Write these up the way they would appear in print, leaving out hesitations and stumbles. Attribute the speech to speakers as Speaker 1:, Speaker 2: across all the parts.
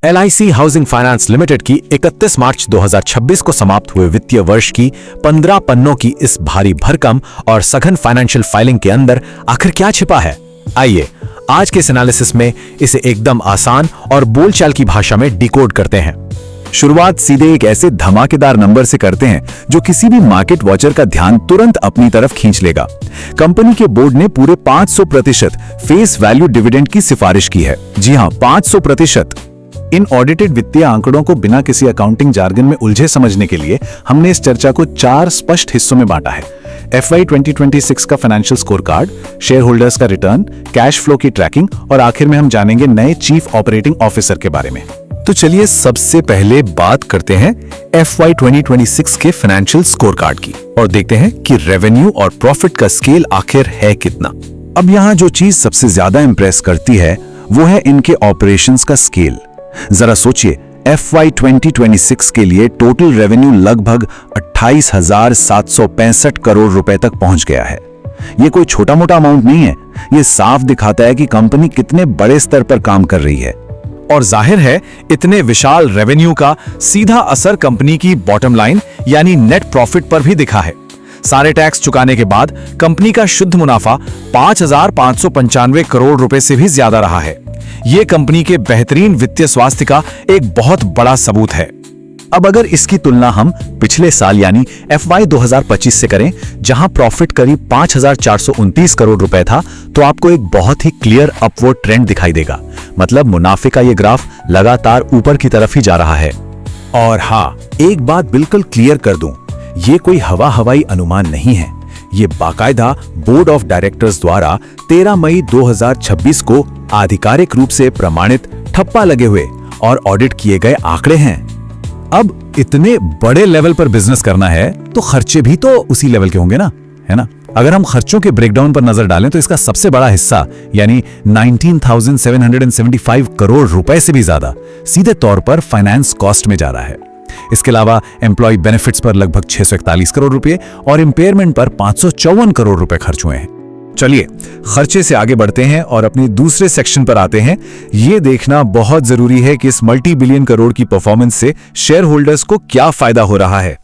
Speaker 1: LIC housing finance limited की 31 मार्च 2026 को समाप्त हुए वित्तीय वर्ष की 15 पन्नों की इस भारी भरकम और सघन फाइनेंशियल फाइलिंग के अंदर आखिर क्या छिपा है, आइए आज के इस एनालिसिस में इसे एकदम आसान और बोलचाल की भाषा में डिकोड करते हैं।
Speaker 2: शुरुआत सीधे एक ऐसे धमाकेदार नंबर से करते हैं जो किसी भी मार्केट वॉचर का ध्यान तुरंत अपनी तरफ खींच लेगा। कंपनी के बोर्ड ने पूरे 500% फेस वैल्यू डिविडेंड की सिफारिश की है। जी हां, 500%। इन ऑडिटेड वित्तीय आंकड़ों को बिना किसी अकाउंटिंग जार्गन में उलझे समझने के लिए हमने इस चर्चा को 4 स्पष्ट हिस्सों में बांटा है। FY 2026 का financial score card, share holders का रिटर्न, कैश फ्लो की ट्रैकिंग और आखिर में हम जानेंगे नए चीफ ऑपरेटिंग ऑफिसर के बारे में। तो चलिए सबसे पहले बात करते हैं FY 2026 के फाइनेंशियल स्कोर कार्ड की और देखते हैं कि रेवेन्यू और प्रॉफिट का स्केल आखिर है कितना। अब यहाँ जो चीज सबसे ज्यादा इंप्रेस करती है वो है इनके ऑपरेशंस का स्केल। जरा सोचिए, FY 2026 के लिए टोटल रेवेन्यू लगभग 28,765 करोड़ रुपए तक पहुंच गया है। ये कोई छोटा मोटा अमाउंट नहीं है। ये साफ दिखाता है कि कंपनी कितने बड़े स्तर पर काम कर रही है।
Speaker 1: और जाहिर है इतने विशाल रेवेन्यू का सीधा असर कंपनी की बॉटम लाइन यानी नेट प्रॉफिट पर भी दिखा है। सारे टैक्स चुकाने के बाद कंपनी का शुद्ध मुनाफा 5,595 करोड़ रुपए से भी ज्यादा रहा है। यह कंपनी के बेहतरीन वित्तीय स्वास्थ्य का एक बहुत बड़ा सबूत है।
Speaker 2: अब अगर इसकी तुलना हम पिछले साल यानी FY 2025 से करें, जहां प्रॉफिट करीब 5,429 करोड़ रुपए था, तो आपको एक बहुत ही क्लियर अपवर्ड ट्रेंड दिखाई देगा। मतलब मुनाफे का ये ग्राफ लगातार ऊपर की तरफ ही जा रहा है। और हाँ, एक बात बिल्कुल क्लियर कर दूं, ये कोई हवाई अनुमान नहीं है। ये बाकायदा बोर्ड ऑफ डायरेक्टर्स द्वारा 13 मई 2026 को आधिकारिक रूप से प्रमाणित, ठप्पा लगे हुए और ऑडिट किए गए आंकड़े हैं। अब इतने बड़े लेवल पर बिजनेस करना है तो खर्चे भी तो उसी लेवल के होंगे ना, है ना। अगर हम खर्चों के ब्रेकडाउन पर नजर डालें तो इसका सबसे बड़ा हिस्सा यानी 19,775 करोड़ रुपए से भी ज्यादा सीधे तौर पर फाइनेंस कॉस्ट में जा रहा है। इसके अलावा एम्प्लॉय बेनिफिट्स पर लगभग 641 करोड़ रुपए और इंपेयरमेंट पर 554 करोड़ रुपए खर्च हुए हैं। चलिए खर्चे से आगे बढ़ते हैं और अपने दूसरे सेक्शन पर आते हैं। यह देखना बहुत जरूरी है कि इस मल्टी बिलियन करोड़ की परफॉर्मेंस से शेयर होल्डर्स को क्या फायदा हो रहा है।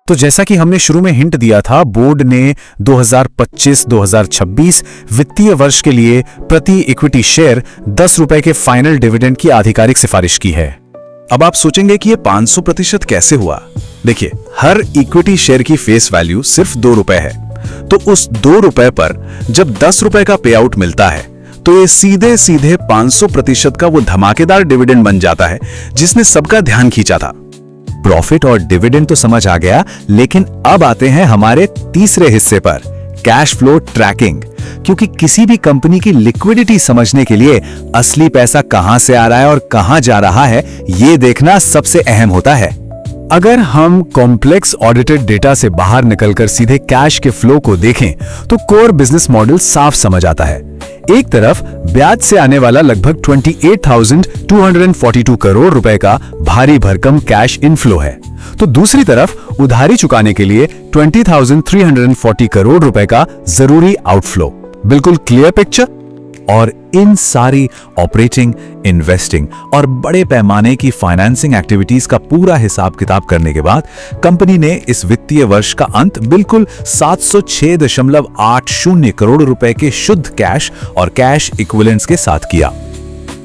Speaker 2: तो जैसा कि हमने शुरू में हिंट दिया था, बोर्ड ने 2025-2026 वित्तीय वर्ष के लिए प्रति इक्विटी शेयर 10 रुपए के फाइनल डिविडेंड की आधिकारिक सिफारिश की है। अब आप सोचेंगे कि यह 500% कैसे हुआ। देखिए, हर इक्विटी शेयर की फेस वैल्यू सिर्फ 2 रुपए है, तो उस 2 रुपए पर जब 10 रुपए का पे आउट मिलता है तो ये सीधे सीधे 500% का वो धमाकेदार डिविडेंड बन जाता है जिसने सबका ध्यान खींचा था। प्रॉफिट और डिविडेंड तो समझ आ गया, लेकिन अब आते हैं हमारे तीसरे हिस्से पर, कैश फ्लो ट्रैकिंग। क्योंकि किसी भी कंपनी की लिक्विडिटी समझने के लिए असली पैसा कहां से आ रहा है और कहां जा रहा है, यह देखना सबसे अहम होता है। अगर हम कॉम्प्लेक्स ऑडिटेड डेटा से बाहर निकलकर सीधे कैश के फ्लो को देखें तो कोर बिजनेस मॉडल साफ समझ आता है। एक तरफ ब्याज से आने वाला लगभग 28,242 करोड़ रुपए का भारी भरकम कैश इनफ्लो है, तो दूसरी तरफ उधारी चुकाने के लिए 20,340 करोड़ रुपए का जरूरी आउटफ्लो। बिल्कुल क्लियर पिक्चर। और इन सारी ऑपरेटिंग, इन्वेस्टिंग और बड़े पैमाने की फाइनेंसिंग एक्टिविटीज का पूरा हिसाब किताब करने के बाद कंपनी ने इस वित्तीय वर्ष का अंत बिल्कुल 706.80 करोड़ रुपए के शुद्ध कैश और कैश इक्विवेलेंट्स के साथ किया।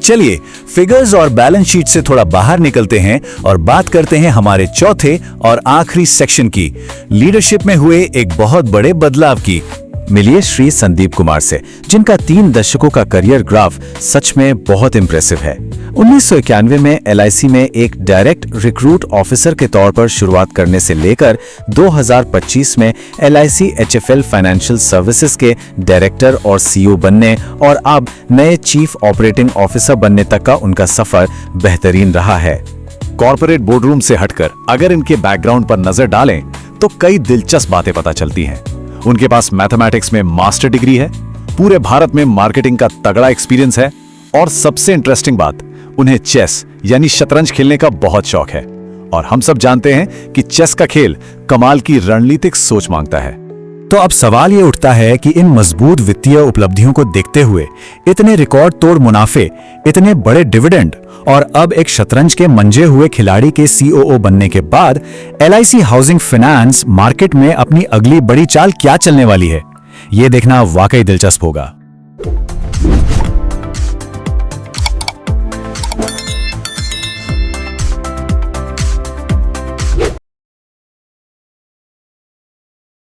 Speaker 2: चलिए फिगर्स और बैलेंस शीट से थोड़ा बाहर निकलते हैं और बात करते हैं हमारे चौथे और आखिरी सेक्शन की, लीडरशिप में हुए एक बहुत बड़े बदलाव की। मिलिए श्री संदीप कुमार से, जिनका 3 दशकों का करियर ग्राफ सच में बहुत इंप्रेसिव है। 1991 में LIC में एक डायरेक्ट रिक्रूट ऑफिसर के तौर पर शुरुआत करने से लेकर 2025 में LIC HFL फाइनेंशियल सर्विसेज के डायरेक्टर और CEO बनने और अब नए चीफ ऑपरेटिंग ऑफिसर बनने तक का उनका सफर बेहतरीन रहा है। कॉर्पोरेट बोर्डरूम से हटकर अगर इनके बैकग्राउंड पर नजर डालें तो कई दिलचस्प बातें पता चलती हैं। उनके पास मैथमेटिक्स में मास्टर डिग्री है, पूरे भारत में मार्केटिंग का तगड़ा एक्सपीरियंस है और सबसे इंटरेस्टिंग बात, उन्हें चेस यानी शतरंज खेलने का बहुत शौक है। और हम सब जानते हैं कि चेस का खेल कमाल की रणनीतिक सोच मांगता है। तो अब सवाल ये उठता है कि इन मजबूत वित्तीय उपलब्धियों को देखते हुए, इतने रिकॉर्ड तोड़ मुनाफे, इतने बड़े डिविडेंड और अब एक शतरंज के मंजे हुए खिलाड़ी के सीओओ बनने के बाद LIC हाउसिंग फाइनेंस मार्केट में अपनी अगली बड़ी चाल क्या चलने वाली है, ये देखना वाकई दिलचस्प होगा।